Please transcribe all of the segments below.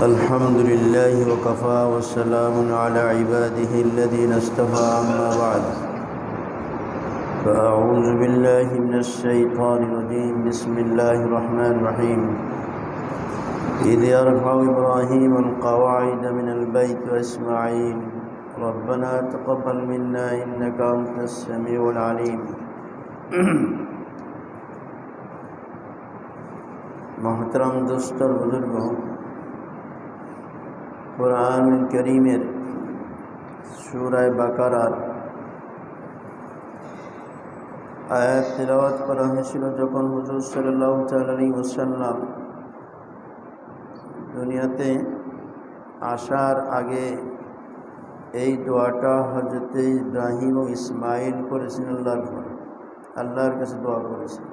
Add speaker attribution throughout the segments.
Speaker 1: الحمد لله وكفى والسلام على عباده الذين اصطفى أما بعد فأعوذ بالله من الشيطان الرجيم بسم الله الرحمن الرحيم إذ يرفع إبراهيم القواعد من البيت وإسماعيل ربنا تقبل منا إنك أنت السميع العليم मोहतरम दोस्त और बुजुर्गों, कुरान करीमेर सूरा बाकारार आयात तिलावत करा हয়েছিল যখন হুজুর সাল্লাল্লাহু তাআলা আলাইহি ওয়াসাল্লাম দুনিয়াতে আসার আগে এই দোয়াটা হযরত ইব্রাহিম ও ইসমাঈল করেছিলেন আল্লাহর কাছে দোয়া করেছেন,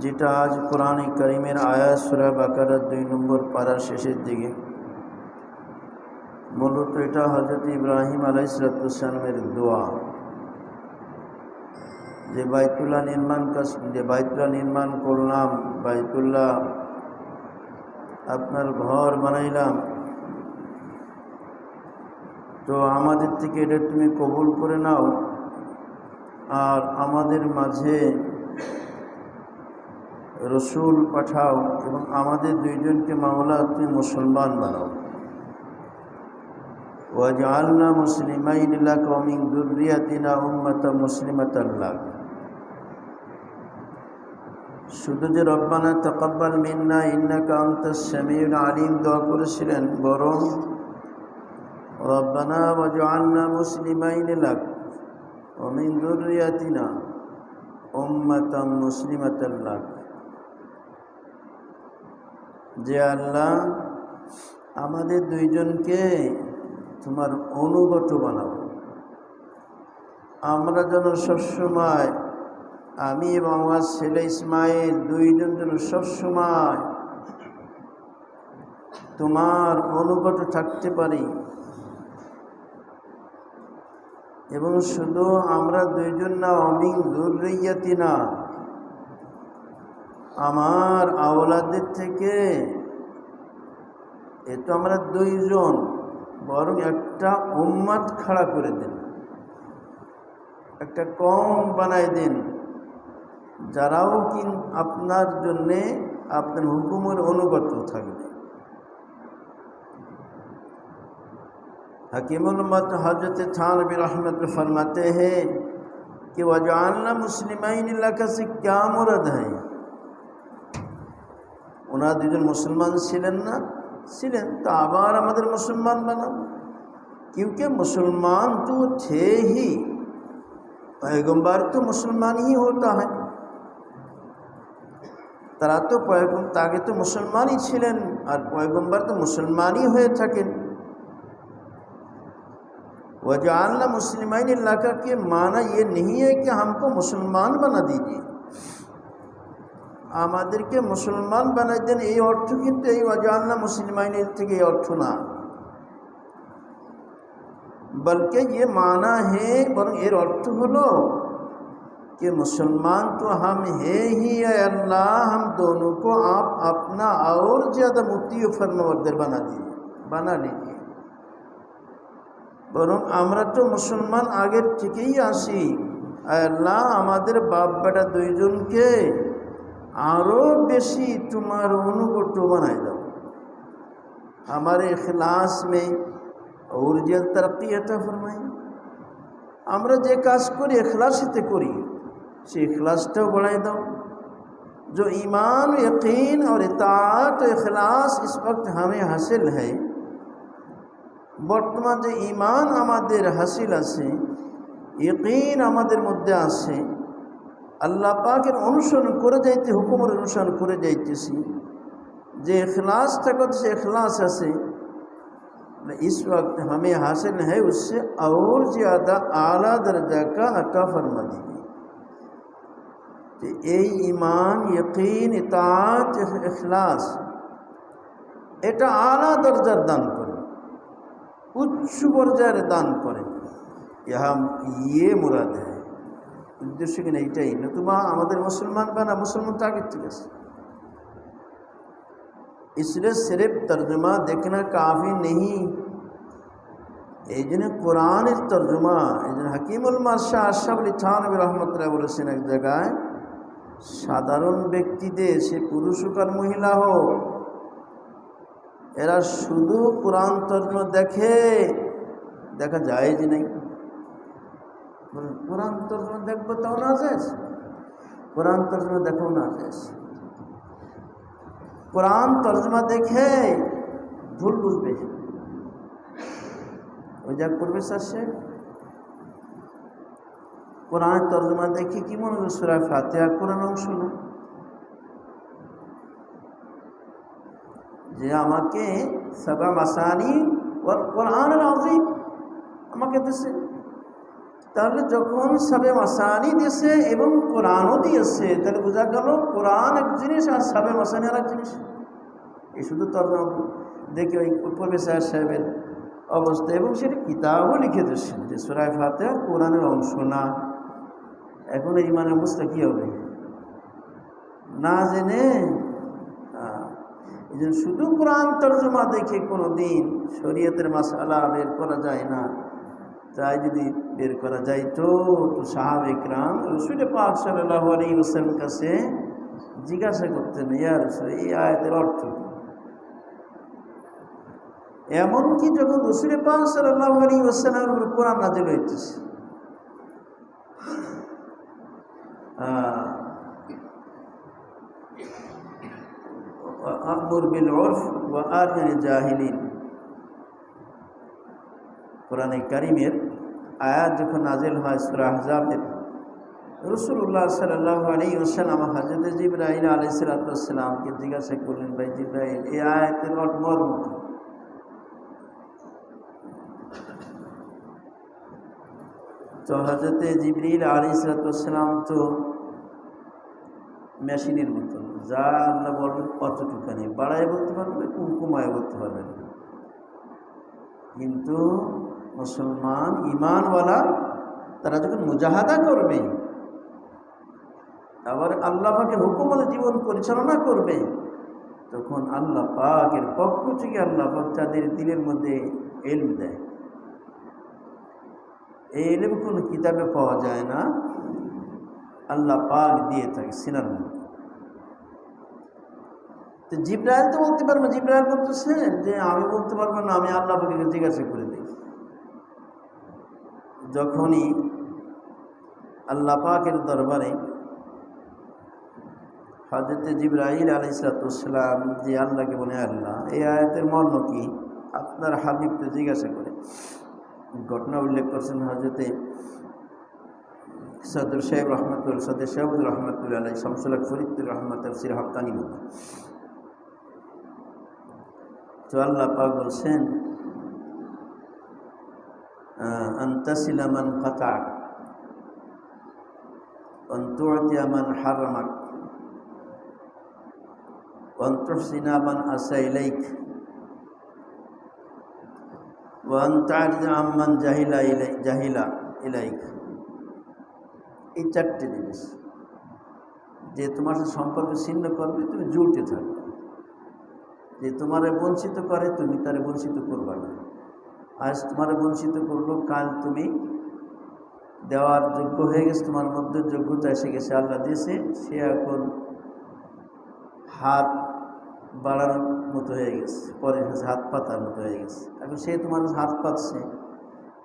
Speaker 1: যেটা আজ কোরআন কারীমের আয়াত সূরা বাকারার 2 নম্বর পারার শেষের দিকে। মূলত এটা হযরত ইব্রাহিম আলাইহিস সালামের দোয়া, যে বাইতুল্লাহ নির্মাণ করলাম, বাইতুল্লাহ আপনার ঘর বানাইলাম, তো আমাদের থেকে এটা তুমি কবুল করে নাও, আর আমাদের মাঝে রসুল পাঠাও এবং আমাদের দুইজনকে মাওলা তুমি মুসলমান বানাও। ওয়াজআলনা মুসলিমাইন লাকা ওয়া মিন যুররিয়াতিনা উম্মাতান মুসলিমাতান লাক। শুধু যে রব্বানা তাকাব্বাল মিন্না ইন্নাকা আনতাস সামিউল আলিম দোয়া করেছিলেন, বরং রব্বানা ওয়াজআলনা মুসলিমাইন লাক ওয়া মিন যুররিয়াতিনা উম্মাতান মুসলিমাতান লাক। যে আল্লাহ, আমাদের দুইজনকে তোমার অনুগত বানাও, আমরা যেন সবসময়, আমি এবং আমার ছেলে ইসমাইল দুইজন যেন সবসময় তোমার অনুগত থাকতে পারি, এবং শুধু আমরা দুইজন না, অমিন যুররিয়াতিনা, আমার আওলাদের থেকে এ তো আমরা দুইজন, বরং একটা উম্মত খাড়া করে দিন, একটা কওম বানাই দিন, যারাও আপনার জন্যে আপনার হুকুমের অনুগত থাকবে। हकीमुल उम्मत हज़रत थानवी रहमतुल्लाह फरमाते हैं कि वजअलना मुस्लिमाइन लका से क्या मुराद है। ওনারা দুজন মুসলমান ছিলেন না? ছিলেন, তো আবার আমাদের মুসলমান বানাও, क्योंकि मुसलमान तो थे ही, पैगम्बर तो मुसलमान ही होता है। তারা তো তাকে তো মুসলমানই ছিলেন, আর পয়গম্বর তো মুসলমানই হয়ে থাকেন। वजअलना मुस्लिमाइन लका के माना ये नहीं है कि हमको मुसलमान बना दीजिए, আমাদেরকে মুসলমান বানাই দেন, এই অর্থ কিন্তু এই ওয়াজআলনা মুসলিমাইনের থেকে এই অর্থ না, বলকে ये माना है, বরং এর অর্থ হলো कि मुसलमान तो हम है ही है अल्लाह, हम दोनों को आप अपना और ज़्यादा मुती व फरमाबरदार बना लीजिए। বরং আমরা তো মুসলমান আগের থেকেই আছি, আল্লাহ আমাদের বাপ বেটা দুইজনকে আরও বেশি তোমার অনুগত বানাই দাও, हमारे इखलास में और ज़्यादा तरक्की अता फरमाई। আমরা যে কাজ করি इखलासिते করি, সে इखलासটাও बढ़ाई দাও। जो ईमान, यकीन और इताअत और इखलास इस वक्त हमें हासिल है, বর্তমান যে ঈমান আমাদের হাসিল আছে, यकीन আমাদের মধ্যে আছে, আল্লাহ পাকের অনুসরণ করে যাইতে, হুকুমের অনুসরণ করে যাইতেছি, যে इखलास तक से इखलास আছে, इस वक्त हमें हासिल है, उससे और ज़्यादा आला दर्जा का अता फरमा दीजिए। तो এই ঈমান, यकीन, इताअत, इखलास এটা आला दर्जार दान করে, उच्च পর্যায়ের দান করে। ये मुराद है, उद्देश्य किना एटाई, नतुबा आमादेर मुसलमान बाना, मुसलमान तो आगे ठीक है। इसलिए सिर्फ तर्जुमा देखना काफ़ी नहीं, এই জন্য কোরআনের তর্জমা, এই জন্য হাকিমুল মাশা আশরাফ আলী থানভী রহমতুল্লাহ বলেছেন এক জায়গায়, সাধারণ ব্যক্তিদের, সে পুরুষ হোক আর মহিলা হোক, এরা শুধু কোরআন তর্জমা দেখা যায় যে নেই। কোরআন তর্জমা দেখবো তাও না যায়, কোরআন তর্জমা দেখাও না যায়। কোরআন তর্জমা দেখে ভুল বুঝবে, ওই যা করবে সে কোরআনের তর্জমা দেখে কি মনে করবে সূরা ফাতিহা কোরআন অংশ না, যে আমাকে সাবা মাসানি ওয়াল কোরআনুল আযীম আমাকে দিয়েছে। তাহলে যখন সাবে মাসানি দিয়েছে এবং কোরআনও দিয়েছে, তাহলে বোঝা গেল কোরআন এক জিনিস আর সাবে মাসানি আর এক জিনিস। এই শুধু তর্জমা দেখে ওই প্রফেসর সাহেবের অবস্থা, এবং সেটা কিতাবও লিখে দিচ্ছেন যে সূরা ফাতিহা কোরআনের অংশ না। এখন এই ইমানের অবস্থা কী হবে না জেনে। এই জন্য শুধু কোরআন তর্জমা দেখে কোনো দিন শরীয়তের মাসআলা বের করা যায় না। তাই যদি বের করা যাইতো তো সাহাবে কিরাম রাসূল পাক সাল্লাল্লাহু আলাইহি ওয়াসাল্লামের কাছে জিজ্ঞাসা করতেন, ইয়া রাসূল এই আয়াতের অর্থ কি? এমনকি যখন রাসূল পাক সাল্লাল্লাহু আলাইহি ওয়াসাল্লামের উপর কোরআন নাযিল হইতেছে, আমর বিল উরফ ওয়া আরজিল জাহিলিন, কোরআনে কারীমের আয়াত যখন নাযিল হয় সূরা আহজাবের, রাসূলুল্লাহ সাল্লাল্লাহু আলাইহি ওয়াসাল্লাম হযরত জিবরাইল আলাইহিস সালামকে জিজ্ঞাসা করলেন, ভাই জিবরাইল এই আয়াতের মর্ম কি? তো হযরত জিবরাইল আলাইহিস সালাম তো মেশিনের মতন, যা আল্লাহ বলবেন কতটুকানি বাড়ায় বলতে পারবেন, কমায় বলতে পারবেন। কিন্তু মুসলমান ইমানওয়ালা তারা যখন মুজাহাদা করবে, আবার আল্লাহ পাকের হুকুম মতে জীবন পরিচালনা করবে, তখন আল্লাহ পাকের পক্ষ থেকে আল্লাহ পাক তাদের দিলের মধ্যে ইলম দেয়। এই ইলম কোনো কিতাবে পাওয়া যায় না, আল্লাহ পাক দিয়ে থাকে সিনার মধ্যে। তো জিবরাইল তো বলতে পারবো, জিবরাইল বলতেছেন যে আমি বলতে পারবো না, আমি আল্লাহ পাকে জিজ্ঞাসা করে দিই। যখনই আল্লাহ পাকের দরবারে হযরত জিবরাইল আলাইহিস সালাম যে আল্লাহকে বলে, আল্লাহ এই আয়াতের মর্ম কি? আপনার হাবিবকে জিজ্ঞাসা করে ঘটনা উল্লেখ করছেন হযরত সদর সাহেব রহমতুল্লাহ, সদর সাহেবুর রহমতুল্লাহ আলাই, শামসুল হক ফরিদুর রহমত তাফসীর হাক্কানি মধ্যে। তো আল্লাহ পাক বলছেন, আনতাসিলা মান কাতা'ক ওয়া তু'তিয়া মান হারামাক ওয়া তুহসিনা মান আসা ইলাইক ওয়া তা'রিদা আম্মান জাহিলা ইলাইক। এই চারটে জিনিস যে তোমার সাথে সম্পর্ক ছিন্ন করবে, তুমি জুড়তে থাকবে। যে তোমারে বঞ্চিত করে তুমি তারে বঞ্চিত করবে না। আজ তোমারে বঞ্চিত করলো, কাল তুমি দেওয়ার যোগ্য হয়ে গেছে, তোমার মধ্যে যোগ্যতা এসে গেছে, আল্লাহ দিয়েছে, সে এখন হাত বাড়ানোর মতো হয়ে গেছে, পরে হাত পাতার মতো হয়ে গেছে। এখন সে তোমার হাত পাতছে,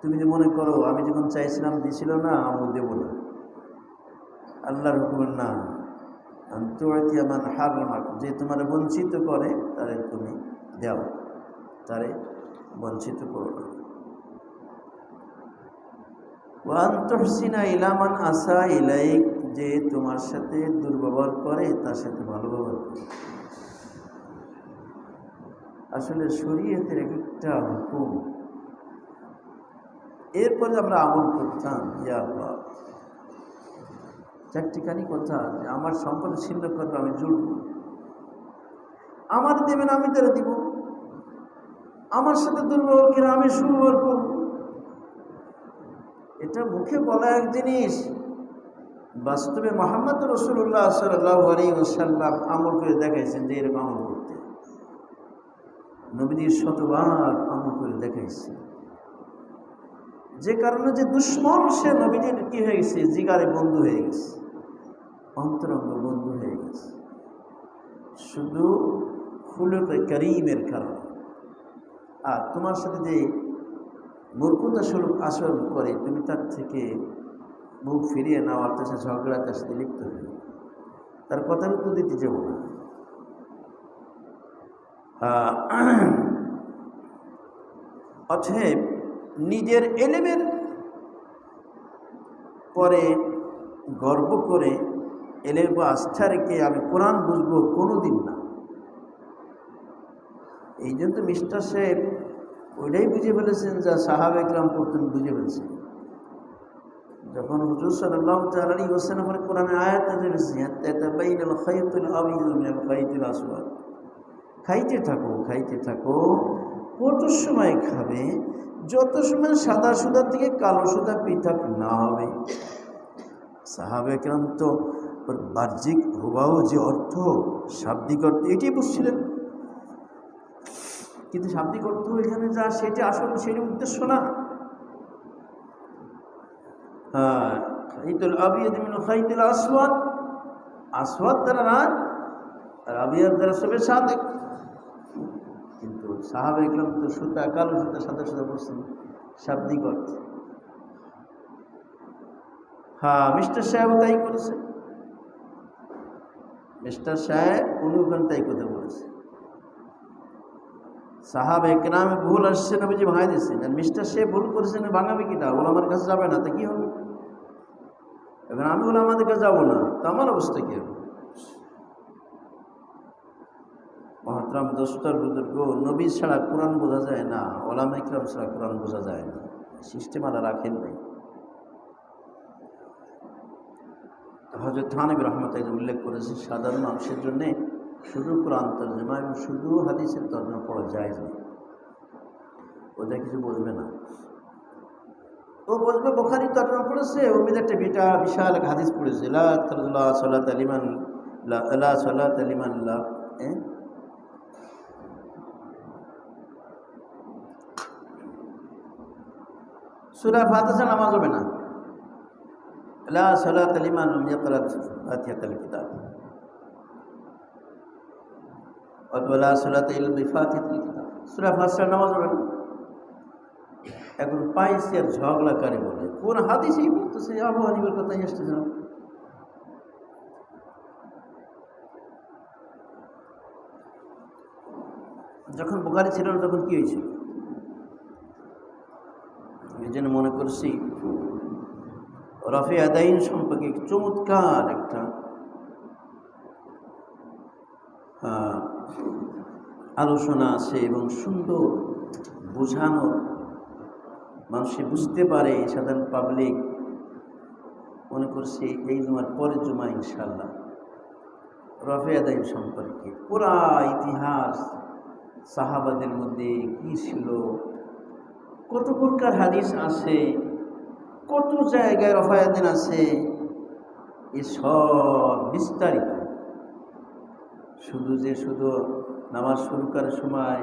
Speaker 1: তুমি যে মনে করো আমি যখন চাইছিলাম দিছিল না, আমি দেব না। আল্লাহর হুকুমের না, আনতু'তিয়া মান হারামাক, যে তোমার বঞ্চিত করে তারে তুমি দাও, তারে বঞ্চিত করো না। ওয়া আন তুহসিনা ইলা মান আসা ইলাইক, যে তোমার সাথে দুর্ব্যবহার করে তার সাথে ভালো ব্যবহার করো। আসলে শরীয়তের একটা হুকুম, এরপরে আমরা আমল করতাম। ইয়া আল্লাহ, চারটিখানি কথা, যে আমার সম্পর্ক ছিন্ন করবে আমি জুড়ব, আমার দেবেন আমি তারা দিব, আমার সাথে দুর্ব্যবহার করে আমি সুব্যবহার করব। এটা মুখে বলা এক জিনিস, বাস্তবে মুহাম্মদ রাসূলুল্লাহ সাল্লাল্লাহু আলাইহি ওয়াসাল্লাম আমল করে দেখাইছেন যে এরকম আমল করতে। নবীজির শতবার আমল করে দেখাইছে, যে কারণে যে দুশ্মন সে নবীজির কি হয়ে গেছে, জিগারে বন্ধু হয়ে গেছে, অন্তরঙ্গ বন্ধু হয়ে গেছে, শুধু খুলুকে করিমের কারণে। আর তোমার সাথে যে মূর্খতা স্বরূপ আচরণ করে, তুমি তার থেকে মুখ ফিরিয়ে নেওয়ার তার সাথে ঝগড়া, তার সাথে লিপ্ত হয়ে তার কথার উত্তর দিতে যাবো না। অতএব নিজের এলেমের পরে গর্ব করে এলেম বা আস্থা রেখে আমি কোরআন বুঝবো, কোনোদিন না। এই জন্য তো মিস্টার সাহেব ওইটাই বুঝে ফেলেছেন যা সাহাবা একরাম প্রথম বুঝে ফেলছেন। যখন হুজুর সাল্লাল্লাহু তাআলা আলাইহি ওয়াসাল্লাম কোরআনের আয়াত নাযিল হয়েছে, তাতাবাইনাল খায়তুল আবিয়্যাদু মিনাল খায়তিল আসওয়াদ, খাইতে থাকো খাইতে থাকো, কত সময় খাবে যত সময় সাদা সুতার থেকে কালো সুতা পৃথক না হবে। সাহাবা একরাম তো বাহ্যিক হুবাহু যে অর্থ, শাব্দিক অর্থ এটাই বুঝছিলেন, কিন্তু শাব্দিক অর্থ এখানে যা সেটা আসলে সেটা উদ্দেশ্য না। খাইতুল আবিয়াদ মিন খাইতিল আসওয়াদ, আসওয়াদ দ্বারা রাত আর আবিয়াদ দ্বারা সবের সাদেক। কিন্তু সাহাবা একরাম তো সুতা কালো সুতা সাদা সুতা বলছেন শাব্দিক অর্থে। মিস্টার সাহেবও তাই করেছে, মিস্টার সাহেব অনুগান তাই কথা বলেছে। সাহাবা একরামে ভুল আসছে, নবীজি ভাঙাই দিচ্ছেন, আর মিস্টার সাহেব ভুল করেছেন, ভাঙাবে কিনা? ওলামার কাছে যাবে না, তা কি হবে? এখন আমি ওলামাদের কাছে যাবো না, তো আমার অবস্থা কি হবে? মহতরম দোস্তর বুজুর্গ, নবী ছাড়া কোরআন বোঝা যায় না, ওলামা ইকরাম ছাড়া কোরআন বোঝা যায় না, সিস্টেম আলা রাখেন নাই। হযরত থানবী রাহমাতুল্লাহ উল্লেখ করেছে, সাধারণ মানুষের জন্যে শুধু কোরআন তর্জমা এবং শুধু হাদিসের তর্জমা পড়া যায় না, ওদের কিছু বলবে না। ও বলবে বুখারী তর্জমা পড়েছে, ওর মধ্যে একটা বিশাল এক হাদিস পড়েছে, লা সালাতা লিমান লা সালাতা লিমান লা সূরা ফাতিহা নামাজ হবে না, লা সালাতা লিমান লাম ইয়াকরা ফাতিহাতুল কিতাব, অথবা লা সালাতা ইল্লা বিফাতিহাতুল কিতাব, সূরা ফাতিহা নামাজ হবে না। এখন পাইছে আর ঝগড়া করে বলে কোন হাদিসেই বলতেছে, আবু হানিফার কথাই আসতেছে না। যখন বুখারী ছিল না তখন কি হয়েছিল? এই জন্য মনে করছি রফে আদাইন সম্পর্কে চমৎকার একটা আলোচনা আছে এবং সুন্দর বোঝানোর, মানুষে বুঝতে পারে, সাধারণ পাবলিক। মনে করছি এই জুমার পরের জুমা ইনশাল্লাহ রফে আদাইন সম্পর্কে পুরা ইতিহাস, সাহাবাদের মধ্যে কি ছিল, কত প্রকার হাদিস আছে, কত জায়গায় রফে আদাইন আছে, এসব বিস্তারিত। শুধু নামাজ শুরু করার সময়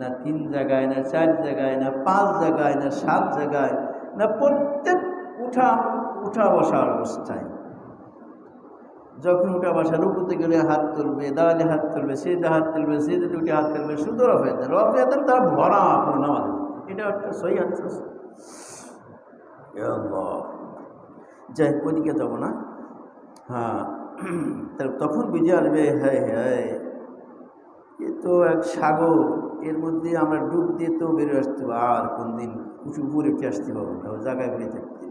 Speaker 1: না 3 জায়গায়, না 4 জায়গায়, না 5 জায়গায়, না 7 জায়গায়, না প্রত্যেক উঠা বসার অবস্থায়, যখন উঠা বসা রুকুতে গেলে হাত তুলবে, দাঁড়ালে হাত তুলবে, সেদা হাত তুলবে, সেদা উঠে হাত তুলবে, শুধু রফে আদান তারা ভরা পুরো নামাজ। এটা একটা সহি হাদিস আছে। যাই ওইদিকে যাবো না। তখন বুঝে আসবে, হ্যাঁ হ্যাঁ এ তো এক সাগর, এর মধ্যে আমরা ডুব দিয়ে তো বেরিয়ে আসতে পারবো, আর কোন দিন উপরে উঠে আসতে পারবো না, ওই জায়গায় বেরিয়ে থাকতে।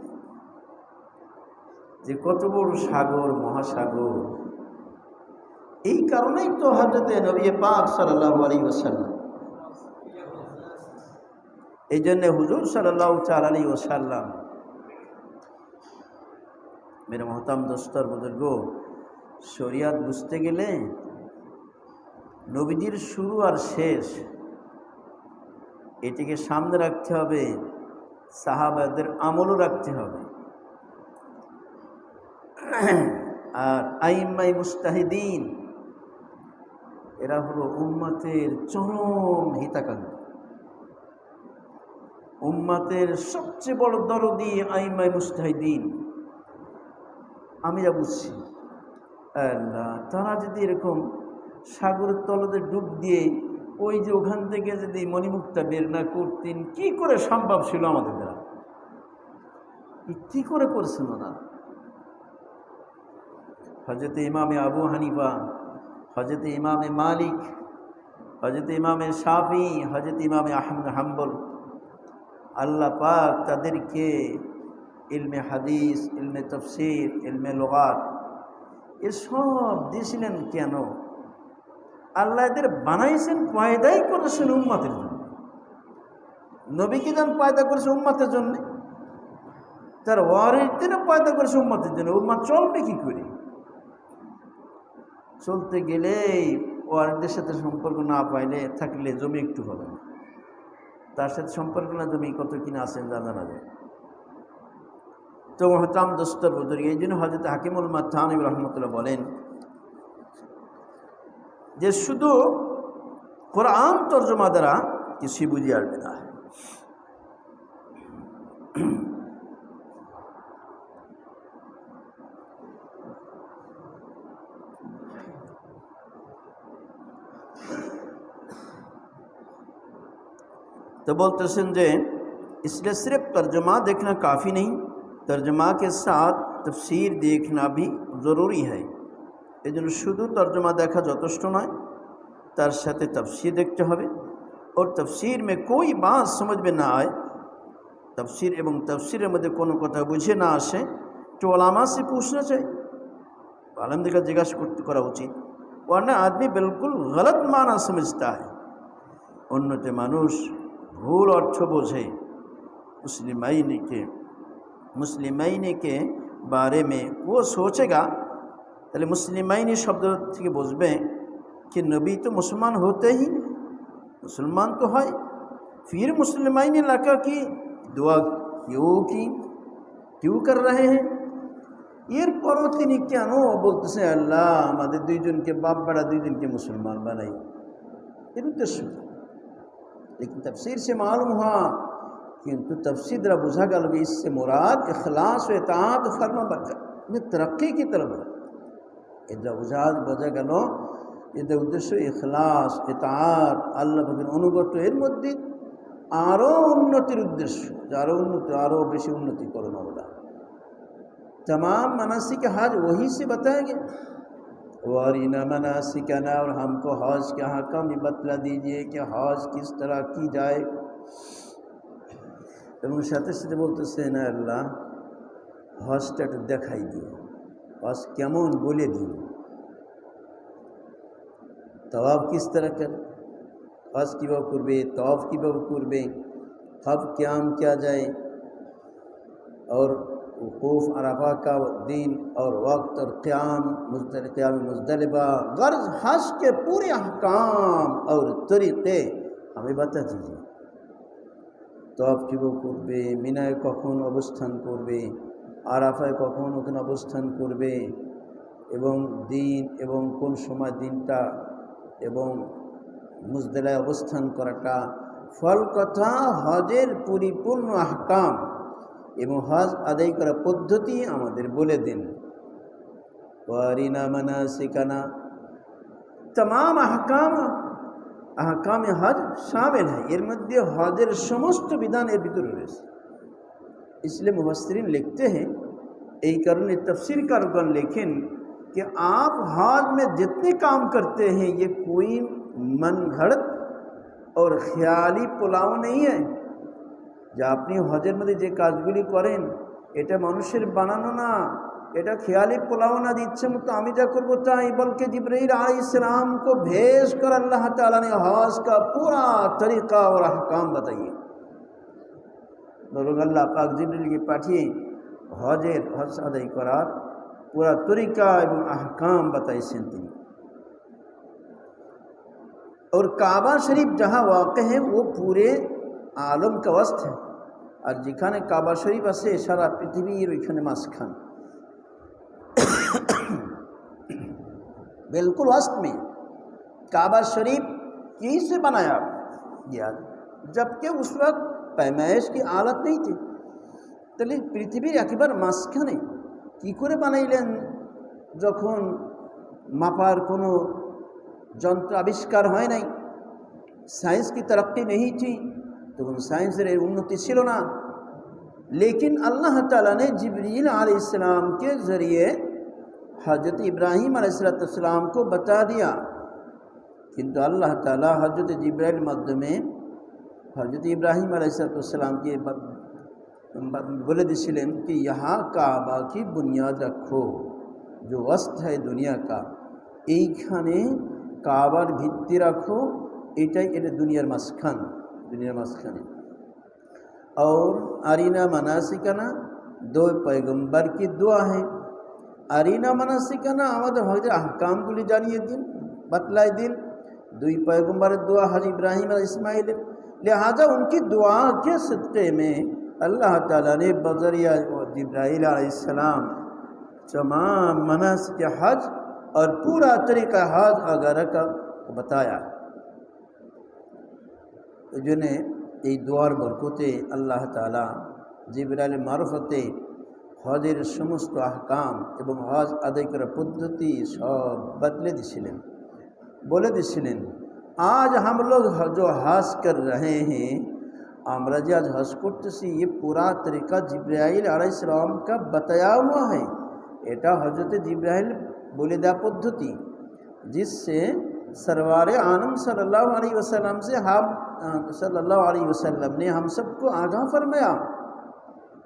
Speaker 1: যে কত বড় সাগর, মহাসাগর। এই কারণেই তো হযরত নবী পাক সাল্লাল্লাহু আলাইহি ওয়াসাল্লাম, এই জন্য হুজুর সাল্লাল্লাহু তাআলা আলাইহি ওয়াসাল্লাম, মেরে মহতাম দোস্তর বুজুর্গ, শরিয়াত বুঝতে গেলে নবীজির শুরু আর শেষ এটিকে সামনে রাখতে হবে, সাহাবাদের আমলও রাখতে হবে। আর আইম্মাই মুস্তাহিদিন, এরা হলো উম্মতের চরম হিতাকাঙ্ক্ষী, উম্মতের সবচেয়ে বড় দরদি আইমায়ে মুজতাহিদিন। আমি যা বুঝছি, আল্লাহ, তারা যদি এরকম সাগরের তলতে ডুব দিয়ে ওই যে ওখান থেকে যদি মণিমুক্তা বের না করতেন, কি করে সম্ভব ছিল আমাদের দ্বারা? কি করে করছেন ওনারা? হজরত ইমামে আবু হানিফা, হজরত ইমামে মালিক, হজরত ইমামে শাফি, হজরত ইমামে আহমদ হাম্বল, আল্লাহ পাক তাদেরকে ইলমে হাদিস, ইলমে তফসির, ইলমে লুগাত এসব দিয়েছিলেন কেন? আল্লাহ এদের বানাইছেন, পয়দাই করেছেন উম্মতের জন্য। নবীকে যেন পয়দা করেছে উম্মতের জন্য, তার ওয়ারিসদেরও পয়দা করেছে উম্মতের জন্য। উম্মত চলবে কি করে? চলতে গেলেই ওয়ারিসদের সাথে সম্পর্ক না পাইলে থাকলে জমি একটু হবে না, তার সাথে সম্পর্ক না জমি কত কিনা আছেন জানা যায়। তো মহতারাম দোস্তর বুজুর্গ, এই জন্য হযরত হাকিমুল উম্মাহ থানভী রাহমাতুল্লাহ বলেন যে শুধু কোরআন তর্জমা দ্বারা কিছুই বুঝিয়ে আসবে না। तो बोलते हैं जे इसलिए सिर्फ तर्जमा देखना काफ़ी नहीं, तर्जमा के साथ तफसीर देखना भी ज़रूरी है। এই জন্য শুধু তর্জমা দেখা যথেষ্ট নয়, তার সাথে তফসির দেখতে হবে। और तफसीर में कोई बात समझ में ना आए, तफसीर এবং তফসিরের মধ্যে কোনো কথা বুঝে না আসে, তো ওলামা से पूछना चाहिए, आलमদের কাছে জিজ্ঞাসা করা উচিত। वरना आदमी बिल्कुल गलत माना समझता है। অন্যতে মানুষ भूल अर्थ बोझे मुस्लिमाइन के बारे में वो सोचेगा। তাহলে মুসলিমাইনি শব্দ থেকে বুঝবে कि नबी तो मुसलमान होते ही, मुसलमान तो है, फिर मुस्लिमाइन इलाका की दुआ क्यों कर रहे हैं? এরপরও তিনি কেন বলতেছেন আল্লাহ আমাদের দুইজনকে বাপ বেড়া দুইজনকে মুসলমান বানাই, এর উদ্দেশ্য। लेकिन तफसीर से मालूम हुआ, किंतु तफसीर द्वारा बुझा गल कि इससे मुराद इखलास व इताअत फरमा में तरक्की की तरफ है। इधर বোঝা গেল এদের উদ্দেশ্য ইখলাস, ইতাআত, আল্লাহ পাকের অনুগত, এর মধ্যে আরও উন্নতির উদ্দেশ্য, আরও উন্নতি, আরও বেশি উন্নতি করনা বলা। तमाम मनासिक हज वही से बताया गया। वारीना मनासिकना, और हमको हज के हक़ में बतला दीजिए कि हज किस तरह की जाए। এবং সাথে সাথে বলতেছেন আল্লাহ হজটা একটু দেখাই দিও, হজ কেমন বলে দিও, तवाफ किस तरह कर, हज কীভাবে করবে, तवाफ কীভাবে করবে, कब क़याम किया जाए, और वक़ूफ़ अरफ़ा का दिन और वक्त और क़याम मुज़दलिफ़ा, गर्ज़ हज के पूरे अहकाम और तरीक़े हमें बता दीजिए। तवाफ কীভাবে করবে, মিনায় কখন অবস্থান করবে, আরাফায় কখন ওখানে অবস্থান করবে, এবং দিন এবং কোন সময় দিনটা, এবং মুজদালিফায় অবস্থান করাটা, ফল কথা হজের পরিপূর্ণ আহকাম এবং হজ আদায় করার পদ্ধতি আমাদের বলে দেন। ওয়ারিনা মানাসিকানা, तमाम अहकाम हज शामिल है, এর মধ্যে হজের সমস্ত বিধান এর ভিতরে রয়েছে। इसलिए मुफस्सिरीन लिखते हैं, यही कारण तफसीर कारगण लिखें कि आप हज में जितने काम करते हैं ये कोई मन घड़त और ख्याली पुलाव नहीं है। যা আপনি হজের মধ্যে যে কাজগুলি করেন এটা মানুষের বানানো না, এটা খেয়ালি পোলাও না, ইচ্ছে মতো আমি যা করবো তাই, বলকে जिब्रील अलैहिस्सलाम को भेज कर अल्लाह ताला ने हज का पूरा तरीक़ा और अहकाम बताइए। বরং আল্লাহ পাক জিবরিলকে পাঠিয়ে হজ আদায় করার পুরা তরিকা এবং আহকাম बताइছেন তিনি। और काबा शरीफ जहाँ वाक़ है वो पूरे आलम का वस्त है, और যেখানে কাবা শরীফ আছে সারা পৃথিবীর ওইখানে মাঝখান, बिल्कुल वस्त में। काबा शरीफ किसे बनाया गया, जबकि उस वक्त पैमाइश की आलत नहीं थी। তাহলে পৃথিবীর একেবারে মাঝখানে কী করে বানাইলেন, যখন মাপার কোনো যন্ত্র আবিষ্কার হয় নাই, साइंस की तरक्की नहीं थी, तो उन साइंस उन्नति ছিল না। लेकिन अल्लाह ताला ने जिब्रील अलैहिस्सलाम के ज़रिए हज़रत इब्राहीम अलैहिस्सलाम को बता दिया, किंतु अल्लाह ताला हज़रत जिब्राइल माध्यमे हज़रत इब्राहीम अलैहिस्सलाम के बोले दिছিলেন कि यहाँ काबा की बुनियाद रखो, जो वस्त है दुनिया का, এইখানে काबार भित्ति रखो, এটাই এটা দুনিয়ার মাঝখানে। और अरीना मनासिकाना दो पैगम्बर की दुआ है। अरीना मनासिकाना আমাদের হজের আহকামগুলি জানিয়ে দিন, बतलाए दिन। दुई पैगम्बर दुआ हज इब्राहीम और इस्माइल, लिहाजा उनकी दुआ के सदक़े में अल्लाह ताला ने बज़रिया जिब्राईल अलैहिस्सलाम तमाम मनासिक हज और पूरा तरीक़ा हज वगैरह का बताया। এজন্যে এই দোয়ার বরকতে আল্লাহ তাআলা জিবরাইলের মারফতে হজের সমস্ত আহকাম এবং হজ আদায় করার পদ্ধতি সব বদলে দিয়েছিলেন, बोले दिছিলেন। आज हम लोग जो हज कर रहे हैं, আমরা যে আজ হজ করতেছি, ये पूरा तरीका जिब्राइल अलैहिस्सलाम का बताया हुआ है। এটা हजरत जिब्राइल बोले দেওয়া পদ্ধতি, जिससे सरवार आलम सल्लल्लाहु अलैहि वसल्लम से हम सल्लल्लाहु अलैहि वसल्लम ने हम सबको आगाह फरमाया,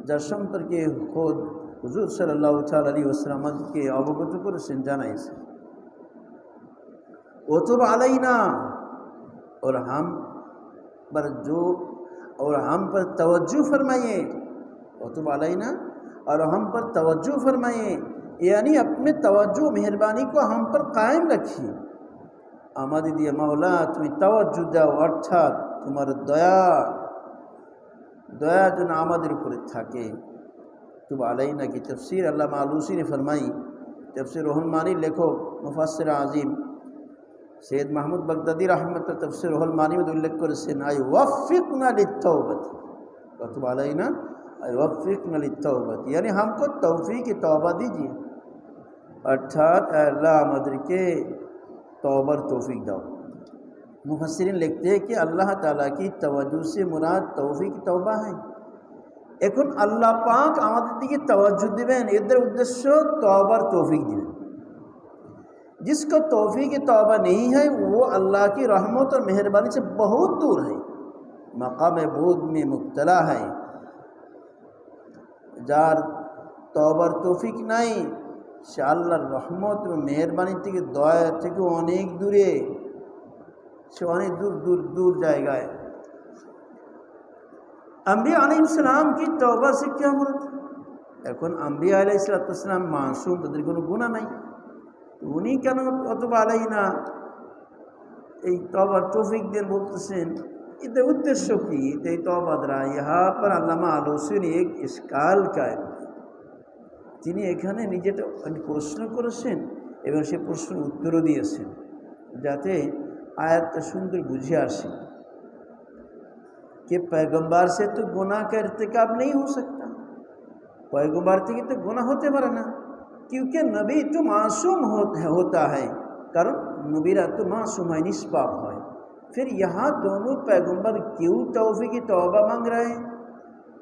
Speaker 1: যার সম্পর্কে खुद हुजूर सल्लल्लाहु अलैहि वसल्लम के अवगत করেছেন, জানাইছেন। वतुब अलैना, और हम पर तवज्जो फरमाइए। वतुब अलैना, और हम पर तवज्जो फरमाइए, यानी अपने तवज्जो मेहरबानी को हम पर कायम रखिए। আমাদের দিয়ে মাওলা তুমি তাওয়াজ্জু দাও, অর্থাৎ তোমার দয়া যেন আমাদের উপরে থাকে। তুব আলাইনা की तफसीर अल्लामा आलूसी ने फरमाई। तफसीर रुहुल मानी लेखक मुफस्सिर आज़ीम सैयद महमूद बगदादी रहमतुल्लाह तफसीर रुहुल मानी में उल्लेख करेছেন, आई वफ़िक़ना लित्तौबत, तुब आलाइना आई वफ़िक़ना लित्तौबत, यानी हमको तौफ़ीक़ तौबा दीजिए, अर्थात अल्लाह আমাদেরকে तौबर तौफीक दो। मुफस्सिरीन लिखते हैं कि अल्लाह ताला की तवज्जो से मुराद तौफीक तौबा है। এখন আল্লাহ পাক আমাদের দিকে तवज्जो दिबेन, এদের उद्देश्य तौबर तौफीक दिबेन। जिसको तौफीक तौबा नहीं है, वो अल्लाह की रहमत और मेहरबानी से बहुत दूर है, मकाम बूद में मुब्तला है। जार तौबर तौफीक नहीं, সে আল্লাহর রহমত এবং মেহেরবানি থেকে, দয়া থেকে অনেক দূরে, সে অনেক दूर জায়গায়। আম্বিয়া আলাইহিসসালাম কি তওবা সে কি মুরাদ? এখন আম্বিয়া আলাইহিসসালাম মাসুম, তাদের কোনো গুনাহ নাই, উনি কেন অতবা আলাইনা এই তওবার তৌফিক দেন বলতেছেন? এতে উদ্দেশ্য কি? এই তওবা দ্বারা यहाँ पर अल्लामा आलूसी ने एक इश्काल कायम, তিনি এখানে নিজেটা প্রশ্ন করেছেন এবং সে প্রশ্নের উত্তরও দিয়েছেন, যাতে आयत सुंदर बुझे आसे कि पैगम्बर से तो गुनाह का इर्तिकाब नहीं हो सकता, पैगम्बर থেকে तो गुनाह होते पारे ना, क्योंकि नबी तो मासूम होता है, कारण नबीरा तो मासूम है, निष्पाप है। फिर यहाँ दोनों पैगम्बर क्यों तौफीक तौबा मांग रहे हैं?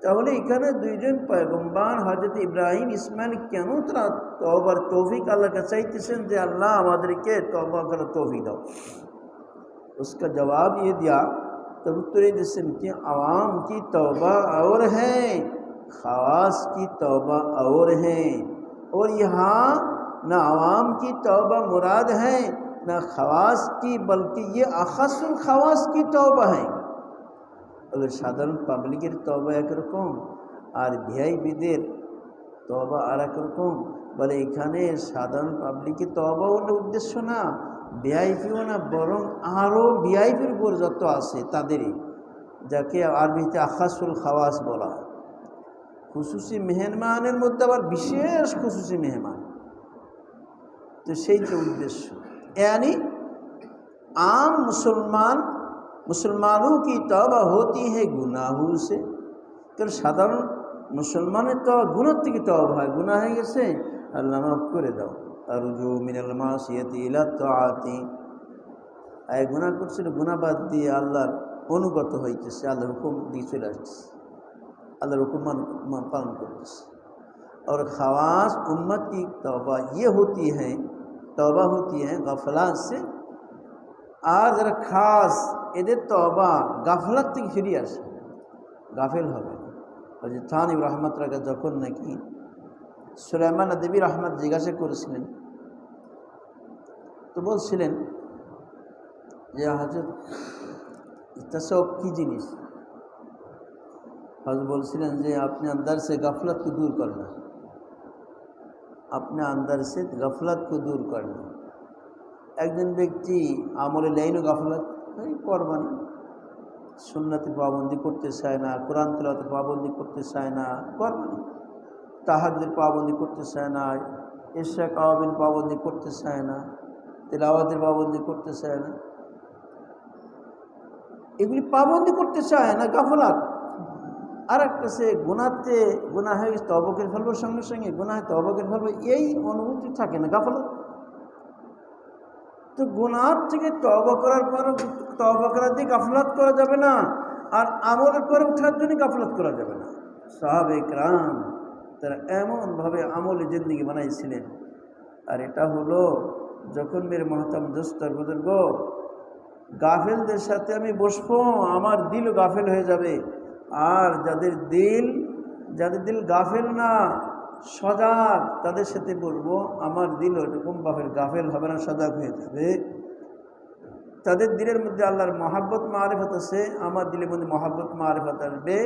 Speaker 1: তাহলে এখানে দুইজন পয়গম্বর হযরত ইব্রাহিম ইসমাইল কেন তারা তওবার তৌফিক আল্লাহর কাছে চাইতেছেন যে আল্লাহ আমাদেরকে তওবা করার তৌফিক দাও? उसका जवाब ये दिया, तब उत्तर जिसम कि आवाम की तौबा और है, ख़वास की तौबा और है, और यहाँ न आवाम की तौबा मुराद है न ख़वास की, बल्कि ये अख़सुल ख़वास की तौबा है। अगर साधारण पब्लिकेर तौबा एक रकम और ভিআইপিদের तौबा আর এক রকম, বলে এখানে সাধারণ পাবলিকের তওবা ওর উদ্দেশ্য না, ভিআইপিও না, বরং আরও ভিআইপির উপর যত আছে তাদেরই, যাকে আরবিতে আখাসুল খাওয়াস বলা হয়। খুসুসি মেহমানের মধ্যে আবার বিশেষ খুসুসি মেহমান, তো সেই তো উদ্দেশ্য। यानी आम मुसलमानों की तौबा होती है गुनाहों से। কারণ সাধারণ মুসলমানের তো গুনাহ থেকে তওবা হয়, গুনাহ হয়ে গেছে আল্লাহ মাফ করে দাও। আরজু মিনাল মাসিয়াতি ইলা তাআতি, এই গুনাহ করছিল, গুনাহ বাদ দিয়ে আল্লাহর অনুগত হইতেছে, আল্লাহর হুকুম দিয়ে চলে আসছে, আল্লাহর হুকুম পালন করতেছে। और ख़वास उम्मत की तौबा ये होती है, तौबा होती है गफलात से। আর যারা খাস এদের তওবা গাফলাত থেকে ফিরে আসে, গাফেল হবে। হযরত থানি রহমাতুল্লাহ যখন নাকি সুলাইমান নবী রহমত জিজ্ঞাসা করেছিলেন, তো বলছিলেন যে হযরত তাসাউফ কি জিনিস। হযরত বলছিলেন যে আপনি अंदर से गफलत को दूर करना, अपने अंदर से गफलत को दूर करना। একজন ব্যক্তি আমলে লাইনও গাফলাত করবে না, সুন্নতে পাবন্দি করতে চায় না, কোরআন তেলাওয়াতে পাবন্দি করতে চায় না, করবে না, তাহাজ্জুদের পাবন্দি করতে চায় না, ইশা কাওয়াবিন পাবন্দি করতে চায় না, তেলাওয়াতের পাবন্দি করতে চায় না, এগুলি পাবন্দি করতে চায় না, গাফলাত। আর একটা সে গুনাহতে গুনাহ হয়ে গেছে, তওবা করে ফেলবো, সঙ্গে সঙ্গে গুনাহ তওবা করে ফেলবো, এই অনুভূতি থাকে না, গাফলাত। তো গুনাহ থেকে তওবা করার পর তওবা করার দিয়ে গাফলাত করা যাবে না, আর আমলের পরে ওঠার জন্য গাফলাত করা যাবে না। সাহাবে کرام তারা এমনভাবে আমলে জিন্দেগি বানাইছিলেন। আর এটা হলো যখন মেরে মহতারাম দোস্ত আর বুজুর্গ, গাফেলদের সাথে আমি বসবো, আমার দিলও গাফেল হয়ে যাবে। আর যাদের দিল গাফেল না, সজাগ, তাদের সাথে বলবো আমার দিল এরকমভাবে গাফেল হবে না, সজাগ হয়ে যাবে। তাদের দিলের মধ্যে আল্লাহর মহাব্বত মারিফত আছে, আমার দিলের মধ্যে মহাব্বত মারিফত আসবে,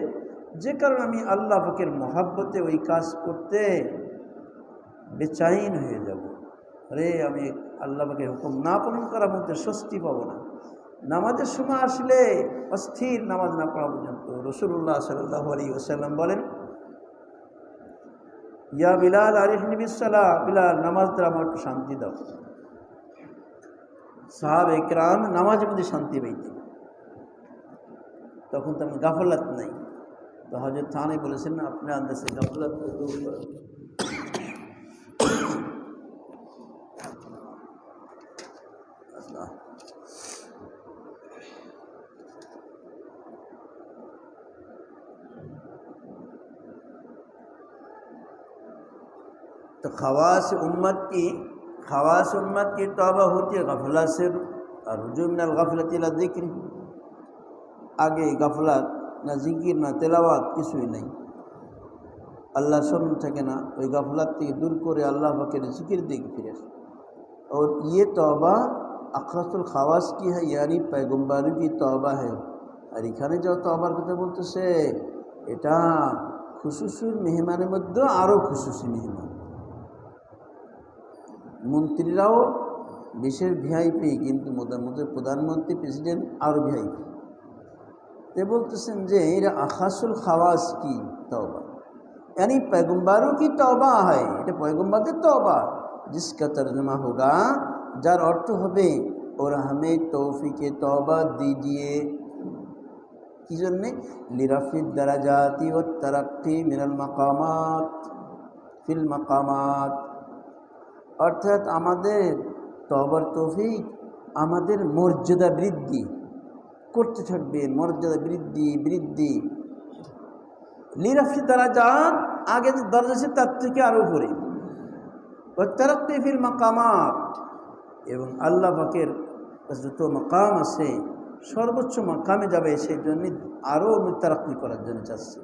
Speaker 1: যে কারণে আমি আল্লাহ পাকের মহাব্বতে ওই কাজ করতে বেচাইন হয়ে যাব। আরে আমি আল্লাহ পাকের হুকুম না পালন করার মধ্যে স্বস্তি পাবো না। নামাজের সময় আসলে অস্থির, নামাজ না পড়া পর্যন্ত। রাসূলুল্লাহ সাল্লাল্লাহু আলাইহি ওয়াসাল্লাম বলেন, ইয়া বিলাল আরিফনি বিসসালাহ, বিলাল নামাজ দ্বারা আমার একটু শান্তি দাও। সাহাবে کرام নামাজের মধ্যে শান্তি পাইতেন, তখন তেমন গাফলাত নাই। তো হযরত থানি বলেছেন আপনি আন্দাজ সে গাফলাত को दूर करो। तो ख़वास उम्मत की तौबा होती है गफलत से, और रुजू मिनल गफलत इला ज़िक्र, आगे गफलत ना जिक्र ना तेलावत কিছুই नहीं, अल्लाह स्मरण থাকে না, ওই गफलत থেকে দূর করে আল্লাহ পাকের জিকির দিকে ফিরে আসে। और ये तौबा अखरसुल ख़वास की है, यानी पैगम्बरों की तौबा है। और এখানে जो तौবার কথা বলতেছে এটা খুশুসি মেহমানের মধ্যে আরও খুশুসি মেহমান। মন্ত্রীরাও বিশেষ ভিআইপি, কিন্তু মধ্যে প্রধানমন্ত্রী প্রেসিডেন্ট আরও ভিআইপি। ते बोलतेছেন যে এরা আখাসুল খাওয়াস की तौबा, यानी पैगम्बरों की तौबा है, এটা पैगम्बरদের तौबा, जिसका तर्जुमा होगा, যার অর্থ হবে और हमें तौफीके तौबा दीजिए, কি জন্যে, লিরাফিদ দারাজাতি ওয়াত তারাক্কি মিনাল মাকামাত ফিল মাকামাত, অর্থাৎ আমাদের তওবার তৌফিক আমাদের মর্যাদা বৃদ্ধি করতে থাকবে, মর্যাদা বৃদ্ধি। লিরাফি দারাজাত, আগে যে দরজা ছিল তার থেকে আরও উপরে, ওয়াত তারাক্কি ফিল মাকামাত, এবং আল্লাহ পাকের যত মাকাম আছে সর্বোচ্চ মাকামে যাবে, সেই জন্য আরও তারাক্কি করার জন্য চাচ্ছে।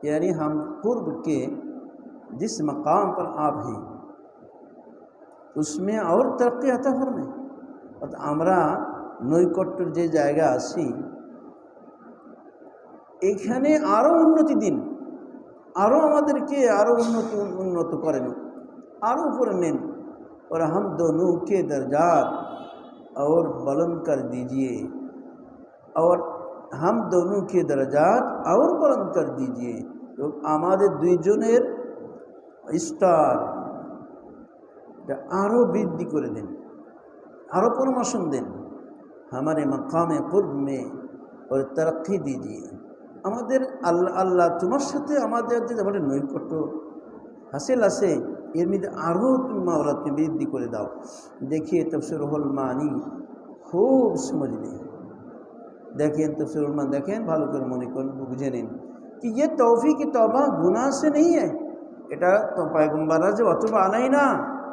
Speaker 1: यानी हम पूर्व के जिस मकाम पर आप हैं उसमें और तरक्की अता फरमाए। অর্থাৎ আমরা নৈকট্যের যে জায়গা আছি এখানে আরও উন্নতি দিন, আরও আমাদেরকে আরও উন্নত করেন, আরও উপরে নেন। और हम दोनों के दर्जात और बुलंद कर दीजिए, और हम दोनों के दर्जात और बुलंद कर दीजिए। तो আমাদের দুইজনের স্তর আরও বৃদ্ধি করে দেন, আরও প্রমোশন দেন। हमारे मकाम कुर्ब में और तरक्की दीजिए আমাদের আল্লাহ আল্লাহ তোমার সাথে আমাদের যে আমাদের নৈকট্য হাসিল আছে এর মধ্যে আরও তুমি মাওলা তুমি বৃদ্ধি করে দাও। देखिए तफसीर रुहुल मानी खूब समझ लें। देखें तफसीर रुहुल मानी देखें ভালো করে মনে করেন বুঝে নিন कि ये तौफीक तौबा गुनाह से नहीं है। এটা তো পয়গম্বররা যে অতবা আলাই না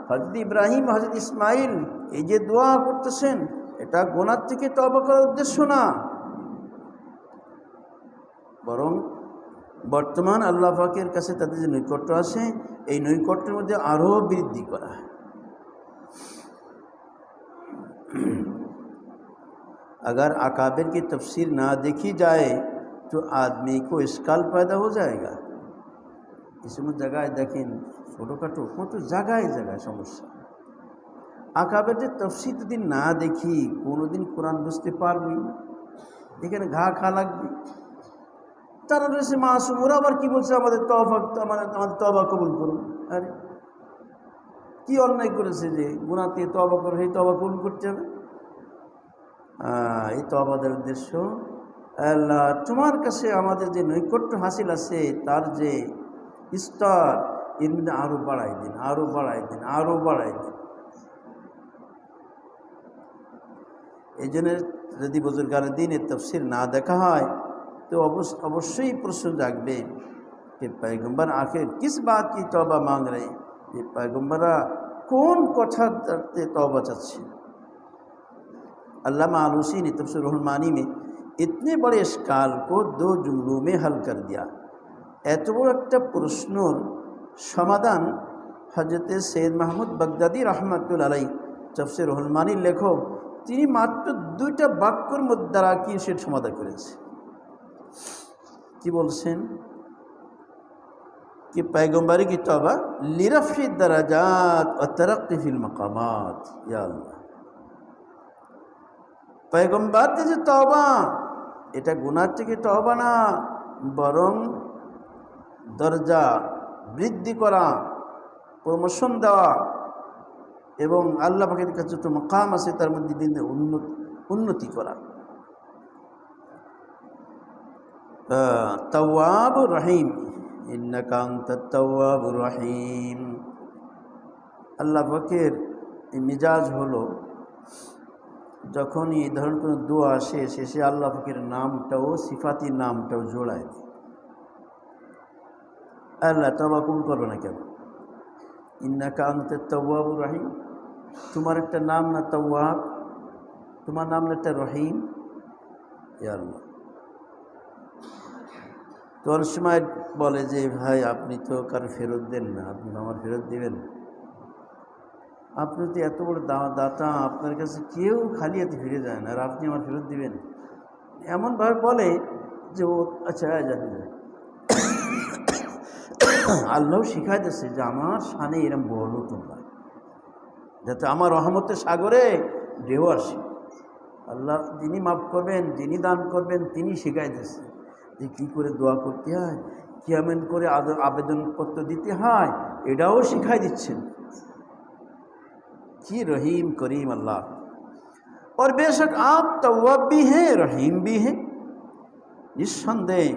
Speaker 1: হযরত ইব্রাহিম হযরত ইসমাইল এই যে দোয়া করতেছেন এটা গুনাহ থেকে তওবা করার উদ্দেশ্য না, বরং বর্তমান আল্লাহ পাকের কাছে তাদের যে নৈকট্য আছে এই নৈকট্যের মধ্যে আরও বৃদ্ধি করা। अगर अकाबिर की तफसीर ना देखी जाए तो आदमी को इश्काल पैदा हो जाएगा। इसमें जगह देखें ছোটোখাটো কত জায়গায় জায়গায় সমস্যা। আকাবের যে তফসির যদি না দেখি কোনোদিন কোরআন বুঝতে পারবই না, এখানে ঘা খা লাগবে। তারা রয়েছে মাসুম, ওরা আবার কী বলছে আমাদের তওবা আমাদের তওবা কবুল করুন। আরে কী অন্যায় করেছে যে গুনাহ থেকে তওবা করে এই তওবা কবুল করতে হবে? এই তওবাদের উদ্দেশ্য আল্লাহ তোমার কাছে আমাদের যে নৈকট্য হাসিল আছে তার যে স্তর এর মধ্যে আরও বাড়াই দিন, আরও বাড়াই দিন, আরও বাড়াই দিন। এই জন্য যদি বুজুর্গার দিনের তফসির না দেখা হয় तो अवश्य प्रश्न जागबे कि पैगम्बर आखिर किस बात की तौबा मांग रहे हैं, ये पैगम्बरा कौन कथाते तौबा चाচ্ছে। अल्लामा आलूसी ने तफसीर रुहुल मानी में इतने बड़े इश्काल को 2 जुमलों में हल कर दिया। এত বড় একটা প্রশ্নর সমাধান হযরত সৈয়দ মাহমুদ বাগদাদি রহমাতুল্লাহ আলাইহি তফসীর রুহুল মানির লেখক তিনি মাত্র 2টা বাক্যের মধ্যে দ্বারা কি সে সমাধান করেছে। কি বলছেন कि पैगम्बरी की तौबा लिरफ़ी दराजात व तरक्की फिल मकामात। या अल्लाह, पैगम्बर যে তওবা এটা গুনাহ থেকে তওবা না, বরং দরজা বৃদ্ধি করা, প্রমোশন দেওয়া এবং আল্লাহ পাকের কাছে তো মাকাম আছে তার মধ্যে দিনে উন্নতি করা। তাওয়াবুর রহিম, ইন্নাকা আনতাত তাওয়াবুর রহিম। আল্লাহ পাকের এই মিজাজ হলো যখনই এই ধরনের কোনো দোয়া আসে শেষে আল্লাহ পাকের নামটাও সিফাতি নামটাও জোড়ায় দেয়। আল্লাহ তওবা কবুল করবে না কেন? ইন্নাকা আনতাত তাওয়াবুর রহিম, তোমার একটা নাম না তাওয়াব, তোমার নাম না একটা রহিম। ইয়া আল্লাহ, তো অনেক সময় বলে যে ভাই আপনি তো কারো ফেরত দেন না, আপনি আমার ফেরত দেবেন? আপনি তো এত বড় দাতা, আপনার কাছে কেউ খালি হাতে ফিরে যায় না, আর আপনি আমার ফেরত দিবেন? এমনভাবে বলে যে ও আচ্ছা যাবে। আল্লাহ শিখাই দিচ্ছে যে আমার শানে এরম বলো তোমরা, যাতে আমার রহমতের সাগরে ঢেউ আসে। আল্লাহ যিনি মাফ করবেন, যিনি দান করবেন, তিনি শিখাই দিচ্ছে যে কী করে দোয়া করতে হয়, কেমন করে আবেদনপত্র দিতে হয়, এটাও শিখাই দিচ্ছেন। कि रहीम करीम अल्लाह, और बेशक आप तव्वाब भी हैं रहीम भी हैं। निस्संदेह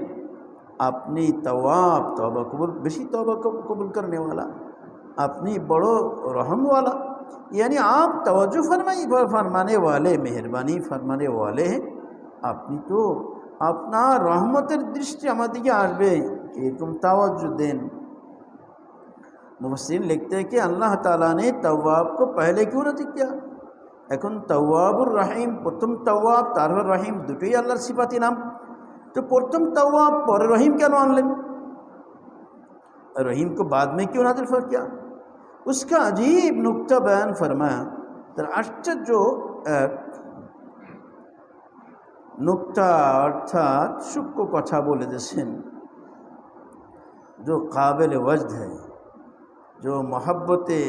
Speaker 1: अपनी तवाब तौबा कबूल बेशी तौबा कबूल करने वाला, अपनी बड़ो रहम वाला, यानी आप तवज्जो फरमाने वाले, मेहरबानी फरमाने वाले हैं। अपनी तो अपना रहमतेर दृष्टि हमारे दिके आसबे, एरकम तवज्जो दें। मुफस्सिरीन लिखते हैं कि अल्लाह ताला ने तव्वाब को पहले क्यों ना किया? এখন তাওয়াবুর রহিম, প্রথম তাওয়াব তারপর রহিম, দুটোই আল্লাহর সিফাতি নাম। तो प्रथम तवाब पर रहीम क्या आनलें? रहीम को बाद में क्यों नाज़िल किया? उसका अजीब नुक्ता बयान फरमाया। तर आश्चर्य एक नुक्ता अर्थात सूक्ष्म कथा बोले देছেন जो काबिल वजद है, जो मोहब्बते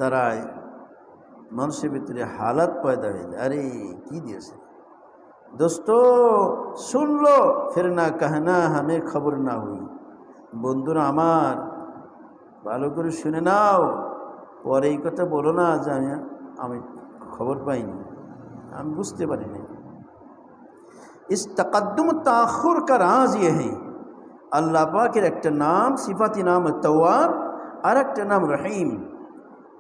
Speaker 1: दराए মানুষের ভিতরে हालत पैदा हो जाए। अरे की दिए दोस्तों सुन लो फिर ना कहना हमें खबर ना हुई। बंधुरा आमार भालो करे शुने नाओ, परे এই কথা বলো না যে আমি খবর পাইনি। আমি বুঝতে পারিনি। इस तकद्दुम ताखुर का राज ये है, अल्लाह पाकेर एक नाम सिफाती नाम तवाब और एक नाम रहीम।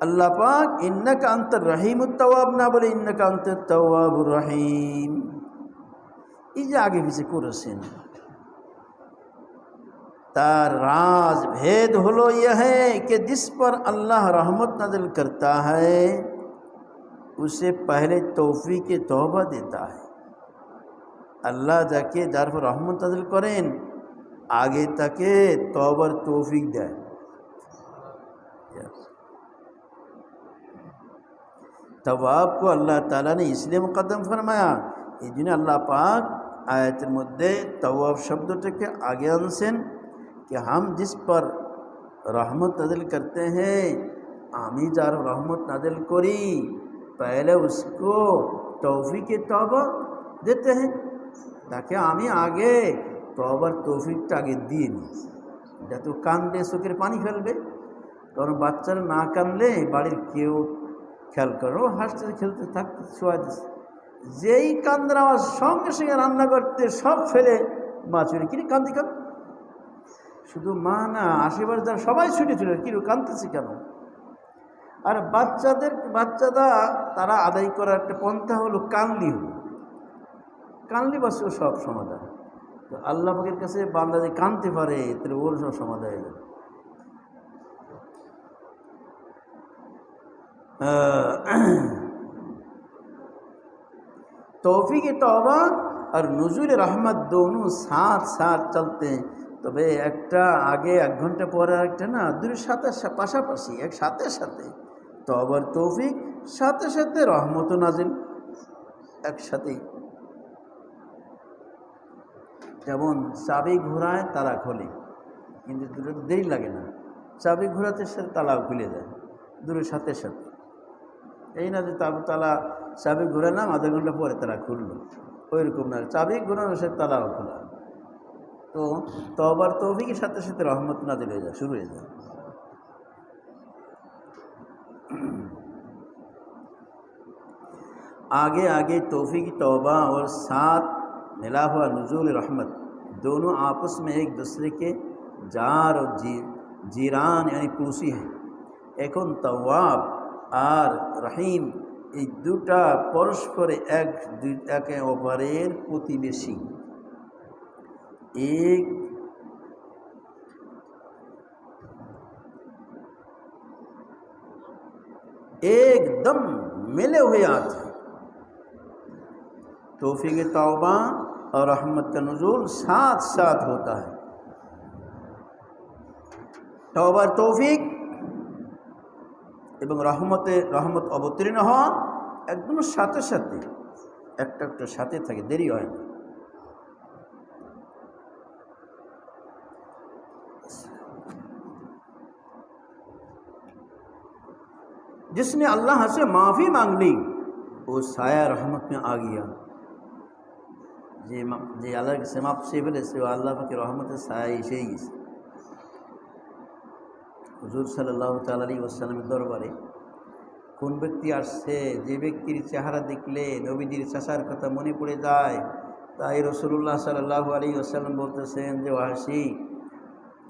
Speaker 1: अल्लाह पाक इन्नका अंतर रहीम तवाब ना बोले इन्नका अंतर तवाब रहीम, ये आगे पीछे करेছেন। तार राज भेद हलो यह है कि जिस पर अल्लाह रहमत नाज़िल करता है उसे पहले तौफीक तौबा देता है। अल्लाह जाके जार पर रहमत नाज़िल करें आगे ताके तौबर तौफीक दें। तवाब को अल्लाह ताला ने इसलिए मुकद्दम फरमाया, इजने अल्लाह पाक आयतेर मध्य तवाब शब्दटाके आगे आनছেন कि हम जिस पर रहमत नाज़िल करते हैं, आमी जार रहमत नाज़िल करी पहले उसको तौफीक तौबा देते हैं ताकि आमी आगे तौबर तौफीकटा आगे दिए नी। যত কান্দে চোখের পানি ফেলবে, কারণ বাচ্চারা না কানলে বাড়ির কেউ খেয়াল করো, হাসতে খেলতে থাকতে শোয়া দিচ্ছে, যেই কান্দার আমার সঙ্গে সঙ্গে রান্না করতে সব ফেলে মা চলে, কিরে কান্দি কেন? শুধু মা না, আশেপাশে যারা সবাই ছুটে চলে, কিরে কান্দতেছে কেন? আর বাচ্চারা তারা আদায় করার একটা পন্থা হলো কানলি, কানলি বাসও সব সমাধান। তো আল্লাহ পাকের কাছে বান্দা যে কানতে পারে তাহলে ওর সব সমাধান হয়ে যাবে। तौफीक तौबा और नुज़ुल रहमत दोनों साथ साथ चलते हैं। तबे একটা আগে 1 ঘন্টা পরে একটা না, দুই সাথে পাশাপাশি এক সাথে সাথে তওবার তৌফিক সাথে সাথে রহমত নাজিল একসাথে। যেমন চাবি ঘোরায় তালা খোলে, কিন্তু দুটো দেরি লাগে না, চাবি ঘোরাতে সাথে তালাও খুলে যায় দুটোর সাথে সাথে। এই না যে তালা চাবি ঘোরালাম আধা ঘন্টা পরে তালা খুললো, ওই রকম না, চাবি ঘোরানোর সাথে তালাও খোলা। তো তওবার তৌফিকের সাথে সাথে রহমত নাজিল হয়ে যায়, শুরু হয়ে যায়। आगे आगे तौफीक तौबा और साथ मिला हुआ नुज़ूल रहमत दोनों आपस में एक दूसरे के जार और जीरान यानी पड़ोसी हैं। এখন तवाब और रहीम এই দুটা পরস্পরে একে অপরের প্রতিবেশী, एक एकदम मिले हुए आते हैं। तौफीक तौबा और रहमत का नुज़ूल साथ साथ होता है। तौবার तौफीक এবং রহমত অবতীর্ণ হওয়া একদম সাথে সাথে, একটা একটা সাথে থাকে, দেরি হয় না। जिसने अल्लाह से माफ़ी मांग ली वो साया रहमत में आ गया। যে আল্লাহকে সেমাপ সে ফেলেছে ও আল্লাহ পাকের রহমতের ছায়া এসেই গেছে। হুজুর সাল্লাল্লাহু তাআলা আলাইহি ওয়াসাল্লামের দরবারে কোন ব্যক্তি আসছে, যে ব্যক্তির চেহারা দেখলে নবীজির চাচার কথা মনে পড়ে যায়, তাই রাসূলুল্লাহ সাল্লাল্লাহু আলাইহি ওয়াসাল্লাম বলতেছেন যে ওয়াসি,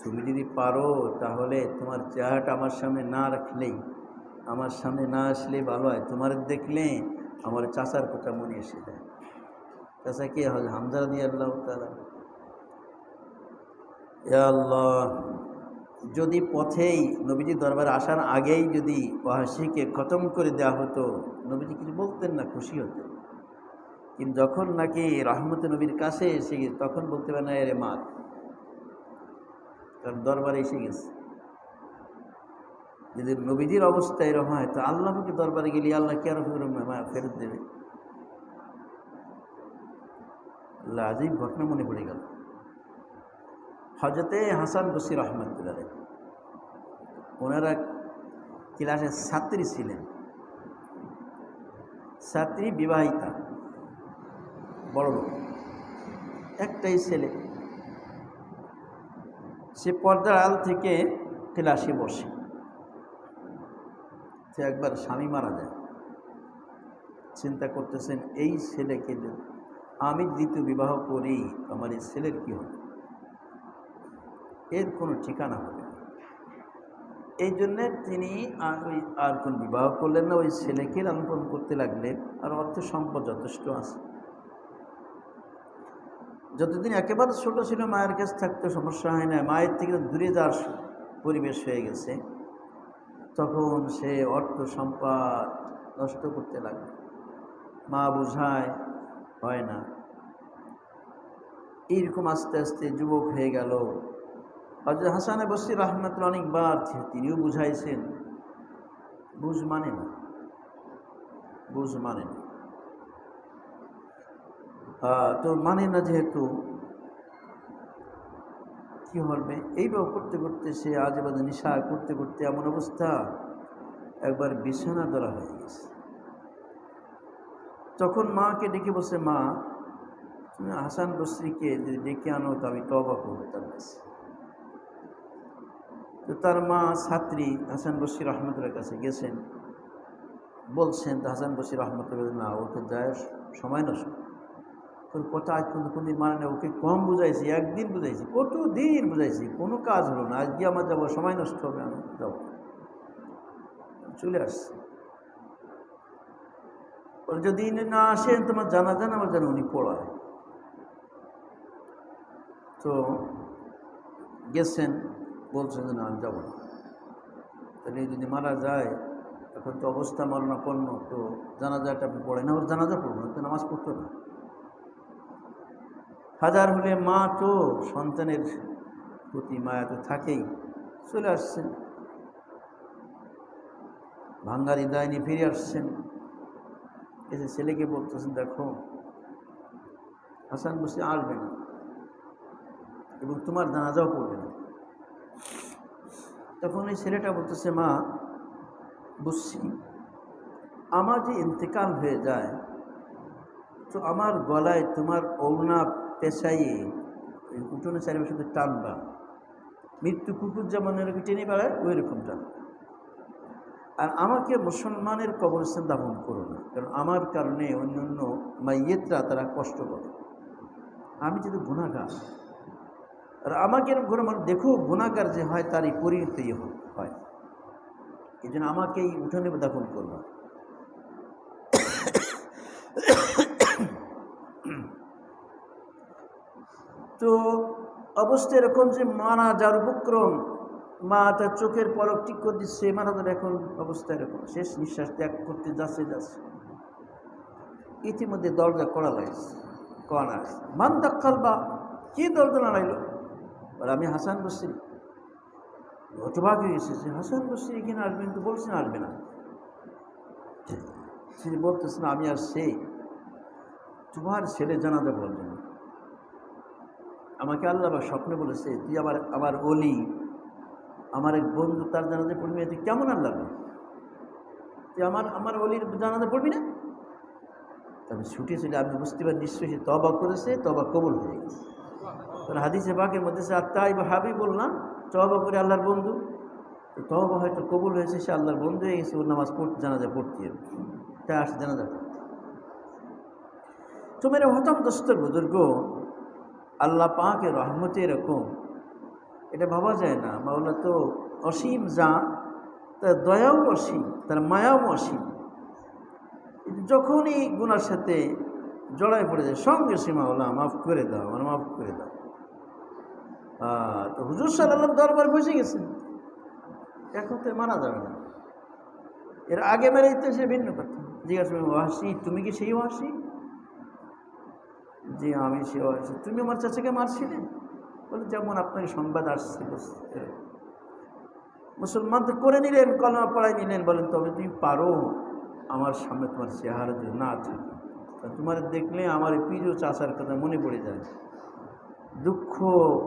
Speaker 1: তুমি যদি পারো তাহলে তোমার চেহারাটা আমার সামনে না রাখলেই, আমার সামনে না আসলে ভালো হয়, তোমার দেখলে আমার চাচার কথা মনে এসে যায়। চাচা কে? হামজা রাদিয়াল্লাহু তাআলা। ইয়া আল্লাহ, যদি পথেই নবীজি দরবারে আসার আগেই যদি ওয়াহশীকে খতম করে দেওয়া হতো, নবীজি কিছু বলতেন না, খুশি হতেন। কিন্তু যখন নাকি রহমতে নবীর কাছে এসে গেছে তখন বলতে পারে না এরে মার, কারণ দরবারে এসে গেছে। যদি নবীজির অবস্থা এরকম হয় তো আল্লাহকে দরবারে গেলে আল্লাহ কি আরো ফেরত দেবে? আল্লাহ আজীব ঘটনা মনে পড়ে গেল। হযরতে হাসান বসরি রহমাতুল্লাহ আলাইহি, ওনারা ক্লাসের ছাত্রী ছিলেন, ছাত্রী বিবাহিতা, বড় লোক, একটাই ছেলে। সে পর্দার আড়াল থেকে ক্লাসে বসে। সে একবার স্বামী মারা যায়, চিন্তা করতেছেন এই ছেলেকে যদি আমি দ্বিতীয় বিবাহ করি আমার এই ছেলের কী হবে, এর কোনো ঠিকানা হবে না। এই জন্যে তিনি আর কোন বিবাহ করলেন না, ওই ছেলেকে লালন পালন করতে লাগলেন। আর অর্থ সম্পদ যথেষ্ট আছে। যতদিন একেবারে ছোট ছিল মায়ের কাছে থাকতে সমস্যা হয় না, মায়ের থেকে দূরে যাওয়ার পরিবেশ হয়ে গেছে, তখন সে অর্থ সম্পদ নষ্ট করতে লাগলো। মা বোঝায়, হয় না। এইরকম আস্তে আস্তে যুবক হয়ে গেল। হযরত হাসান বসরি রাহমাতুল্লাহ অনেকবার তিনিও বুঝাইছেন, বুঝ মানে না, বুঝ মানে না। তো মানে না যেহেতু কি হবে, এইভাবে করতে করতে সে আজেবাজে নেশা করতে করতে এমন অবস্থা একবার বিছানা ধরা হয়ে গেছে। তখন মাকে ডেকে বসে, মা তুমি হাসান বসরিকে যদি ডেকে আনো তো আমি তওবা করবো তার কাছে। তো তার মা ছাত্রী হাসান বসরি রহমতুল্লাহর কাছে গেছেন, বলছেন তো হাসান বসরি রহমতুল্লাহ না, ওকে যায় সময় নষ্ট, তোর কথা আজ পর্যন্ত কোনদিন মানে না, ওকে কম বুঝাইছি, একদিন বুঝাইছি, কতদিন বুঝাইছি, কোনো কাজ হলো না, আজকে আমার যাবো, সময় নষ্ট হবে, আমি যাবো। চলে আসছে। ওর যদি না আসেন তোমার জানাজান আমার যেন উনি পড়ায়। তো গেছেন, বলছেন যে না আমি যাবো না, তাহলে যদি মারা যায় এখন তো অবস্থা মরণাপন্ন, তো জানাজাটা আপনি পড়ে না, ওর জানাজা পড়বো না, তো নামাজ পড়তো না। হাজার হলে মা তো সন্তানের প্রতি মায়া তো থাকেই। চলে আসছেন, ভাঙ্গা হৃদয় নিয়ে ফিরে আসছেন, এসে ছেলেকে বলতেছেন, দেখো হাসান বসে আসবে না এবং তোমার জানাজাও পড়বে না। তখন এই ছেলেটা বলতেছে, মা বুঝছি, আমার যে ইন্তেকাল হয়ে যায় তো আমার গলায় তোমার ওড়না পেঁচাইয়ে উঠোনে চারিপাশে শুধু টানবা, মৃত্যু কুকুর যেমন এরকম টেনে বেড়ায় ওই রকম টান। আর আমাকে মুসলমানের কবরস্থান দাফন করো না, কারণ আমার কারণে অন্য অন্য মাইয়েতরা তারা কষ্ট করে। আমি যেহেতু গুনাহগার, আর আমাকে এরকম করে মানে দেখো গুনাহগার যে হয় তারই পরিণতি হয়, এই জন্য আমাকে এই উঠোনে দাফন করবা। তো অবস্থা এরকম যে মারা যার উপক্রম, মা তার চোখের পলক ঠিক করে দিচ্ছে, মারা যার এখন অবস্থা এরকম, শেষ নিঃশ্বাস ত্যাগ করতে যাচ্ছে। ইতিমধ্যে দরজা কড়া লাগছে, কড়া আসছে, মান দাক্কাল বা কি দরজা নাড়াইল, বলে আমি হাসান বসরি। হতবাক হয়ে এসেছে, হাসান বসরি এখানে আসবেন তো বলছেন আসবে না। তিনি বলতেছেন, আমি আর সেই তোমার ছেলে জানাজা বলবেন, আমাকে আল্লাহ বা স্বপ্নে বলেছে তুই আমার অলি, আমার এক বন্ধু তার জানাজা পড়বি না, তুই কেমন আল্লাহ তুই আমার অলির জানাজা পড়বি না? তবে ছুটে চলে আমি বুঝতে পারি নিশ্চয়ই সে তওবা করেছে, তওবা কবুল হয়ে গেছে। কারণ হাদিসে পাকের মধ্যে সে আত্মাই বা হাবি বললাম তওবা করে আল্লাহর বন্ধু, তো তওবা হয়তো কবুল হয়েছে, সে আল্লাহর বন্ধু হয়ে গেছে, ওর নামাজ পড়তে জানাজা পড়তে তাই আসে জানাজা পড়তে। তো মেরে হতাম দস্তর বুজুর্গ, আল্লাহ পাকের রহমতে এরকম, এটা ভাবা যায় না। মাওলা তো অসীম, যা তার দয়াও অসীম, তার মায়াও অসীম। যখনই গুনার সাথে জড়ায় পড়ে যায় সঙ্গে সে মাওলা মাফ করে দাও, আমার মাফ করে দাও। তো হুজুর সাল্লাল্লাহু দরবার বসে গেছেন, এখন তো মারা যাবে না। এর আগে মেরে দিতে সে ভিন্ন কথা। জিজ্ঞাসা ওয়াসি, তুমি কি সেই ওয়াসি? যে আমি সে ওয়াসি। তুমি আমার চাচাকে মারছিলে? বলে যেমন আপনাকে সংবাদ আসছে। মুসলমান তো করে নিলেন, কলমা পড়াই নিলেন, বলেন তবে তুমি পারো আমার সামনে তোমার চেহারা যদি না থাকে, তোমার দেখলে আমার প্রিয় চাচার কথা মনে পড়ে যায়, দুঃখ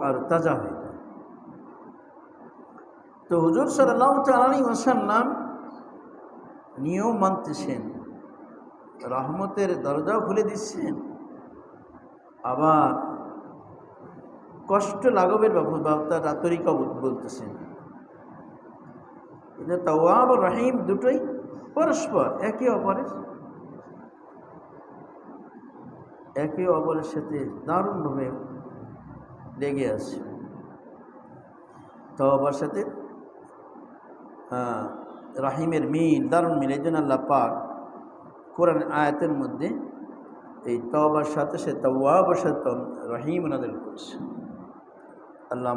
Speaker 1: আর তাজা হয়ে যায়। তো হুজুর সাল্লাল্লাহু আলাইহি ওয়াসাল্লাম নিয়ম মানতেছেন, রহমতের দরজাও খুলে দিচ্ছেন, আবার কষ্ট লাঘবের ব্যবস্থা তরিকা বলতেছেন। এটা তাওয়াব আর রহিম দুটোই পরস্পর একে অপরের। একে অপরের সাথে দারুণভাবে লেগে আছে। তওবার সাথে রাহিমের মিল, দারুণ মিল। এই জন্য আল্লাহ পাক কোরআন আয়াতের মধ্যে এই তওবার সাথে সে তাওয়াবের সাথে রহিম নাযিল করেছে। আল্লাহ